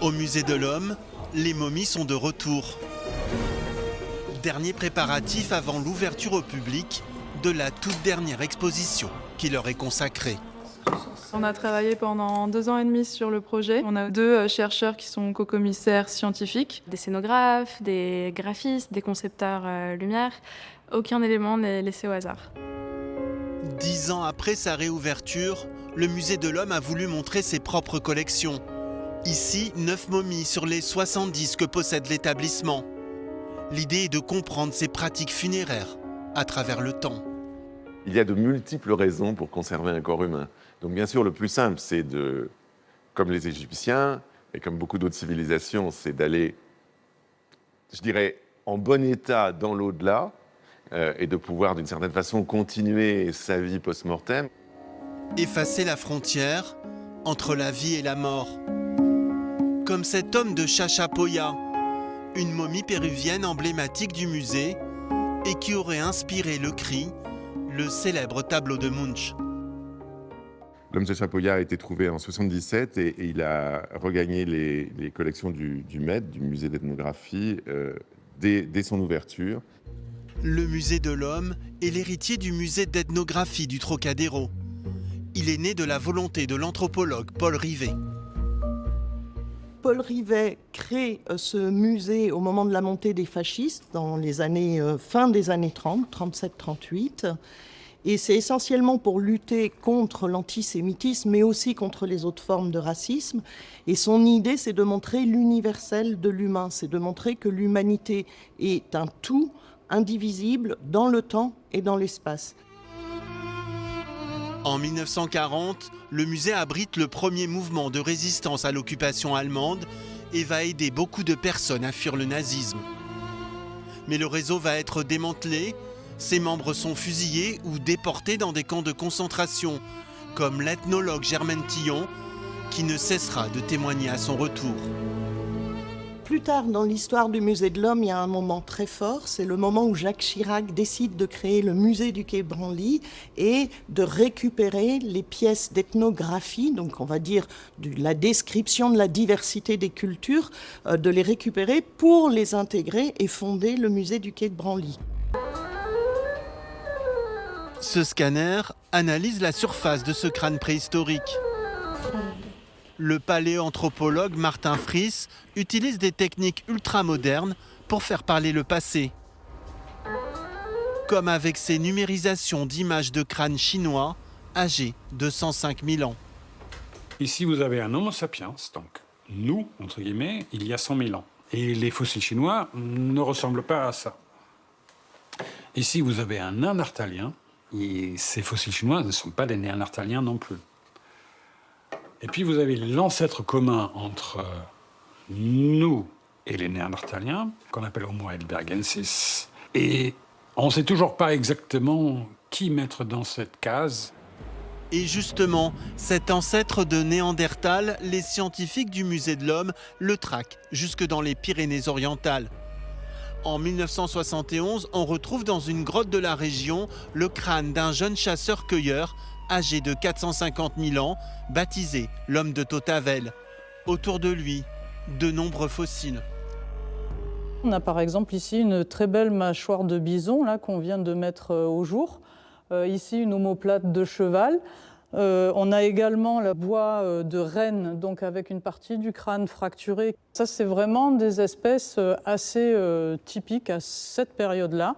Au musée de l'Homme, les momies sont de retour. Dernier préparatif avant l'ouverture au public de la toute dernière exposition qui leur est consacrée. On a travaillé pendant 2 ans et demi sur le projet. On a 2 chercheurs qui sont co-commissaires scientifiques. Des scénographes, des graphistes, des concepteurs lumière. Aucun élément n'est laissé au hasard. 10 ans après sa réouverture, le musée de l'Homme a voulu montrer ses propres collections. Ici, 9 momies sur les 70 que possède l'établissement. L'idée est de comprendre ces pratiques funéraires à travers le temps. Il y a de multiples raisons pour conserver un corps humain. Donc bien sûr, le plus simple, c'est de, comme les Égyptiens et comme beaucoup d'autres civilisations, c'est d'aller, je dirais, en bon état dans l'au-delà et de pouvoir, d'une certaine façon, continuer sa vie post-mortem. Effacer la frontière entre la vie et la mort. Comme cet homme de Chachapoya, une momie péruvienne emblématique du musée et qui aurait inspiré le cri, le célèbre tableau de Munch. L'homme de Chachapoya a été trouvé en 1977 et il a regagné les collections du MET, du musée d'ethnographie, dès son ouverture. Le musée de l'Homme est l'héritier du musée d'ethnographie du Trocadéro. Il est né de la volonté de l'anthropologue Paul Rivet. Paul Rivet crée ce musée au moment de la montée des fascistes, dans les années, fin des années 30, 37-38. Et c'est essentiellement pour lutter contre l'antisémitisme, mais aussi contre les autres formes de racisme. Et son idée, c'est de montrer l'universel de l'humain, c'est de montrer que l'humanité est un tout indivisible dans le temps et dans l'espace. En 1940, le musée abrite le premier mouvement de résistance à l'occupation allemande et va aider beaucoup de personnes à fuir le nazisme. Mais le réseau va être démantelé, ses membres sont fusillés ou déportés dans des camps de concentration, comme l'ethnologue Germaine Tillon, qui ne cessera de témoigner à son retour. Plus tard dans l'histoire du musée de l'Homme, il y a un moment très fort, c'est le moment où Jacques Chirac décide de créer le musée du Quai Branly et de récupérer les pièces d'ethnographie, donc on va dire la description de la diversité des cultures, de les récupérer pour les intégrer et fonder le musée du Quai de Branly. Ce scanner analyse la surface de ce crâne préhistorique. Le paléoanthropologue Martin Fries utilise des techniques ultramodernes pour faire parler le passé. Comme avec ces numérisations d'images de crânes chinois âgés de 105 000 ans. Ici, vous avez un Homo sapiens, donc nous, entre guillemets, il y a 100 000 ans. Et les fossiles chinois ne ressemblent pas à ça. Ici, vous avez un néandertalien, et ces fossiles chinois ne sont pas des néandertaliens non plus. Et puis vous avez l'ancêtre commun entre nous et les néandertaliens, qu'on appelle Homo heidelbergensis. Et on ne sait toujours pas exactement qui mettre dans cette case. Et justement, cet ancêtre de Néandertal, les scientifiques du musée de l'Homme le traquent jusque dans les Pyrénées-Orientales. En 1971, on retrouve dans une grotte de la région le crâne d'un jeune chasseur-cueilleur âgé de 450 000 ans, baptisé l'homme de Tautavel. Autour de lui, de nombreux fossiles. On a par exemple ici une très belle mâchoire de bison là, qu'on vient de mettre au jour. Ici une omoplate de cheval. On a également la bois de renne, donc avec une partie du crâne fracturé. Ça, c'est vraiment des espèces assez typiques à cette période-là.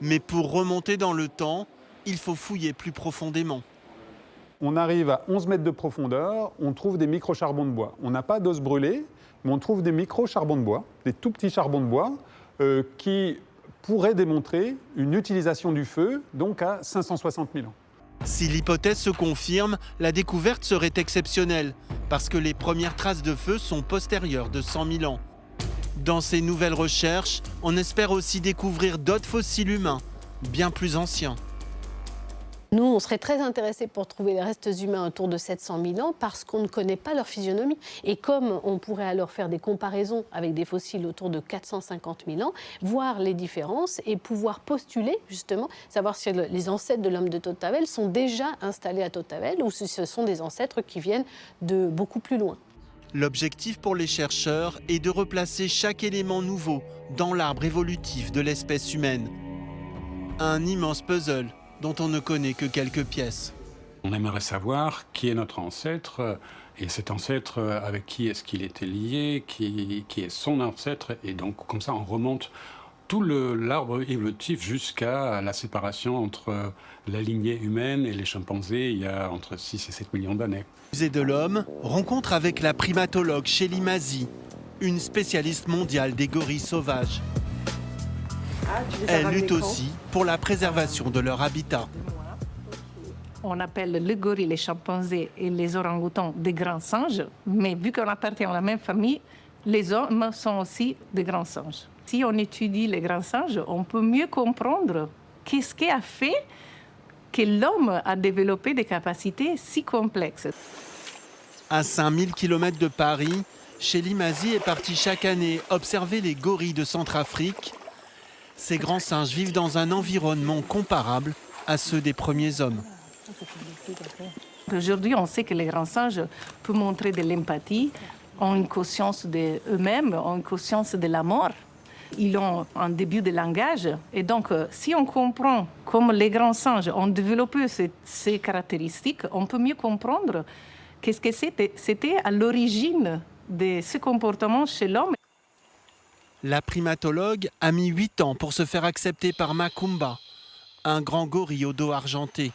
Mais pour remonter dans le temps, il faut fouiller plus profondément. On arrive à 11 mètres de profondeur, on trouve des micro-charbons de bois. On n'a pas d'os brûlé, mais on trouve des micro-charbons de bois, des tout petits charbons de bois, qui pourraient démontrer une utilisation du feu, donc à 560 000 ans. Si l'hypothèse se confirme, la découverte serait exceptionnelle, parce que les premières traces de feu sont postérieures de 100 000 ans. Dans ces nouvelles recherches, on espère aussi découvrir d'autres fossiles humains, bien plus anciens. Nous, on serait très intéressés pour trouver les restes humains autour de 700 000 ans parce qu'on ne connaît pas leur physionomie. Et comme on pourrait alors faire des comparaisons avec des fossiles autour de 450 000 ans, voir les différences et pouvoir postuler, justement, savoir si les ancêtres de l'homme de Tautavel sont déjà installés à Tautavel ou si ce sont des ancêtres qui viennent de beaucoup plus loin. L'objectif pour les chercheurs est de replacer chaque élément nouveau dans l'arbre évolutif de l'espèce humaine. Un immense puzzle dont on ne connaît que quelques pièces. On aimerait savoir qui est notre ancêtre, et cet ancêtre, avec qui est-ce qu'il était lié, qui est son ancêtre, et donc comme ça on remonte tout l'arbre évolutif jusqu'à la séparation entre la lignée humaine et les chimpanzés il y a entre 6 et 7 millions d'années. Musée de l'Homme, rencontre avec la primatologue Shelly Mazzi, une spécialiste mondiale des gorilles sauvages. Elle lutte aussi pour la préservation de leur habitat. On appelle les gorilles, les chimpanzés et les orang-outans des grands singes, mais vu qu'on appartient à la même famille, les hommes sont aussi des grands singes. Si on étudie les grands singes, on peut mieux comprendre qu'est-ce qui a fait que l'homme a développé des capacités si complexes. À 5000 km de Paris, Shelly Mazzi est partie chaque année observer les gorilles de Centrafrique. Ces grands singes vivent dans un environnement comparable à ceux des premiers hommes. Aujourd'hui, on sait que les grands singes peuvent montrer de l'empathie, ont une conscience d'eux-mêmes, ont une conscience de la mort. Ils ont un début de langage. Et donc, si on comprend comment les grands singes ont développé ces caractéristiques, on peut mieux comprendre qu'est-ce que c'était à l'origine de ce comportement chez l'homme. La primatologue a mis 8 ans pour se faire accepter par Macumba, un grand gorille au dos argenté.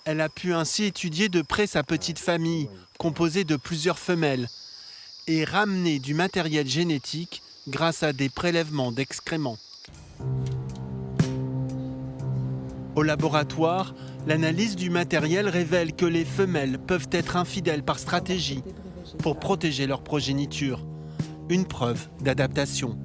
Elle a pu ainsi étudier de près sa petite famille, composée de plusieurs femelles, et ramener du matériel génétique grâce à des prélèvements d'excréments. Au laboratoire, l'analyse du matériel révèle que les femelles peuvent être infidèles par stratégie pour protéger leur progéniture. Une preuve d'adaptation.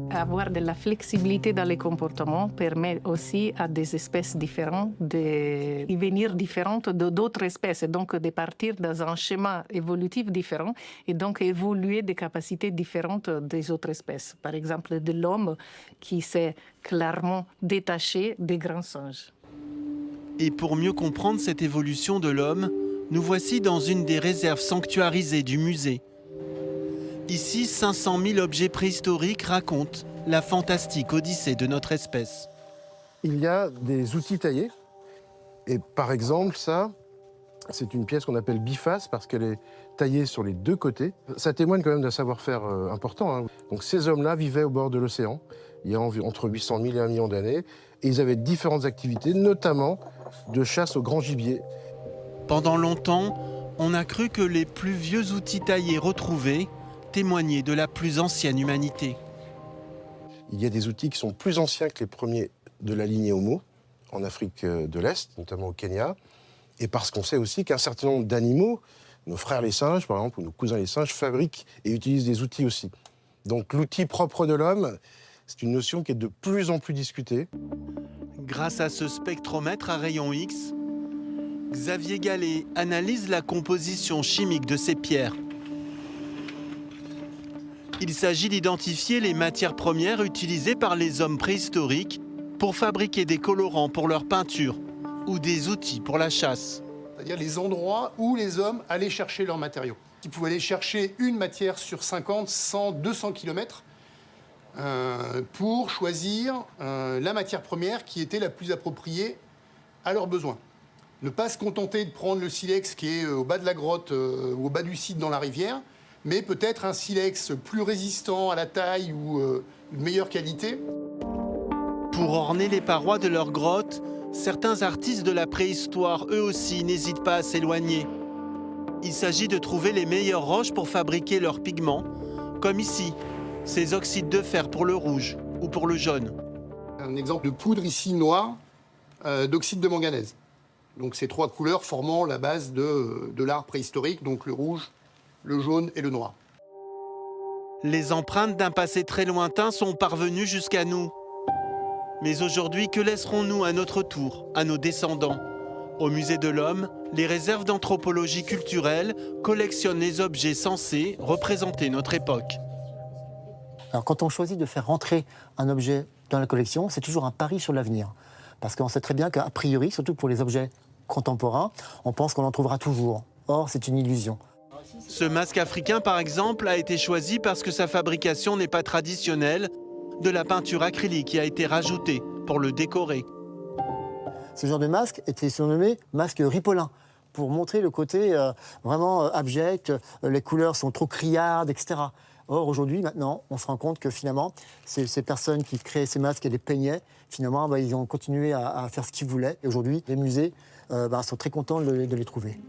Avoir de la flexibilité dans les comportements permet aussi à des espèces différentes de devenir différentes d'autres espèces, et donc de partir dans un schéma évolutif différent et donc évoluer des capacités différentes des autres espèces. Par exemple, de l'homme qui s'est clairement détaché des grands singes. Et pour mieux comprendre cette évolution de l'homme, nous voici dans une des réserves sanctuarisées du musée. Ici, 500 000 objets préhistoriques racontent la fantastique odyssée de notre espèce. Il y a des outils taillés. Et par exemple, ça, c'est une pièce qu'on appelle biface parce qu'elle est taillée sur les deux côtés. Ça témoigne quand même d'un savoir-faire important, hein. Donc ces hommes-là vivaient au bord de l'océan, il y a entre 800 000 et 1 million d'années. Et ils avaient différentes activités, notamment de chasse au grand gibier. Pendant longtemps, on a cru que les plus vieux outils taillés retrouvés témoignaient de la plus ancienne humanité. Il y a des outils qui sont plus anciens que les premiers de la lignée Homo, en Afrique de l'Est, notamment au Kenya. Et parce qu'on sait aussi qu'un certain nombre d'animaux, nos frères les singes, par exemple, ou nos cousins les singes, fabriquent et utilisent des outils aussi. Donc l'outil propre de l'homme, c'est une notion qui est de plus en plus discutée. Grâce à ce spectromètre à rayon X, Xavier Gallet analyse la composition chimique de ces pierres. Il s'agit d'identifier les matières premières utilisées par les hommes préhistoriques pour fabriquer des colorants pour leur peinture ou des outils pour la chasse. C'est-à-dire les endroits où les hommes allaient chercher leurs matériaux. Ils pouvaient aller chercher une matière sur 50, 100, 200 km pour choisir la matière première qui était la plus appropriée à leurs besoins. Ne pas se contenter de prendre le silex qui est au bas de la grotte ou au bas du site dans la rivière, mais peut-être un silex plus résistant à la taille ou de meilleure qualité. Pour orner les parois de leurs grottes, certains artistes de la préhistoire, eux aussi, n'hésitent pas à s'éloigner. Il s'agit de trouver les meilleures roches pour fabriquer leurs pigments, comme ici, ces oxydes de fer pour le rouge ou pour le jaune. Un exemple de poudre ici noire d'oxyde de manganèse. Donc ces trois couleurs formant la base de l'art préhistorique, donc le rouge, le jaune et le noir. Les empreintes d'un passé très lointain sont parvenues jusqu'à nous. Mais aujourd'hui, que laisserons-nous à notre tour, à nos descendants? Au Musée de l'Homme, les réserves d'anthropologie culturelle collectionnent les objets censés représenter notre époque. Alors, quand on choisit de faire rentrer un objet dans la collection, c'est toujours un pari sur l'avenir. Parce qu'on sait très bien qu'a priori, surtout pour les objets contemporain, on pense qu'on en trouvera toujours. Or, c'est une illusion. Ce masque africain, par exemple, a été choisi parce que sa fabrication n'est pas traditionnelle. De la peinture acrylique y a été rajoutée pour le décorer. Ce genre de masque était surnommé masque ripolin, pour montrer le côté vraiment abject, les couleurs sont trop criardes, etc. Or, aujourd'hui, maintenant, on se rend compte que finalement, ces personnes qui créaient ces masques et les peignaient, finalement, ils ont continué à faire ce qu'ils voulaient. Et aujourd'hui, les musées sont très contents de les trouver.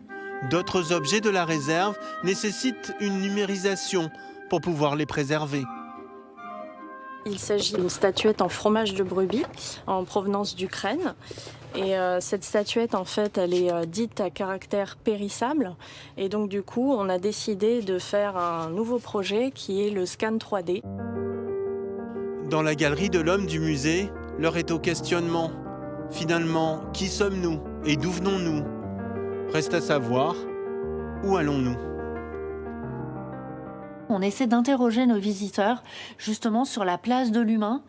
D'autres objets de la réserve nécessitent une numérisation pour pouvoir les préserver. Il s'agit d'une statuette en fromage de brebis en provenance d'Ukraine. Et cette statuette, en fait, elle est dite à caractère périssable. Et donc, du coup, on a décidé de faire un nouveau projet qui est le scan 3D. Dans la galerie de l'homme du musée, l'heure est au questionnement. Finalement, qui sommes-nous et d'où venons-nous? Reste à savoir, où allons-nous? On essaie d'interroger nos visiteurs justement sur la place de l'humain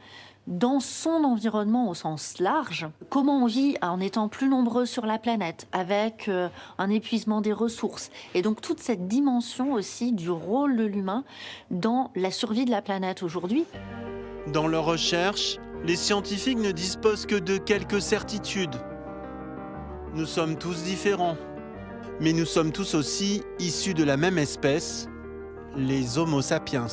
dans son environnement au sens large. Comment on vit en étant plus nombreux sur la planète, avec un épuisement des ressources. Et donc toute cette dimension aussi du rôle de l'humain dans la survie de la planète aujourd'hui. Dans leurs recherches, les scientifiques ne disposent que de quelques certitudes. Nous sommes tous différents, mais nous sommes tous aussi issus de la même espèce, les Homo sapiens.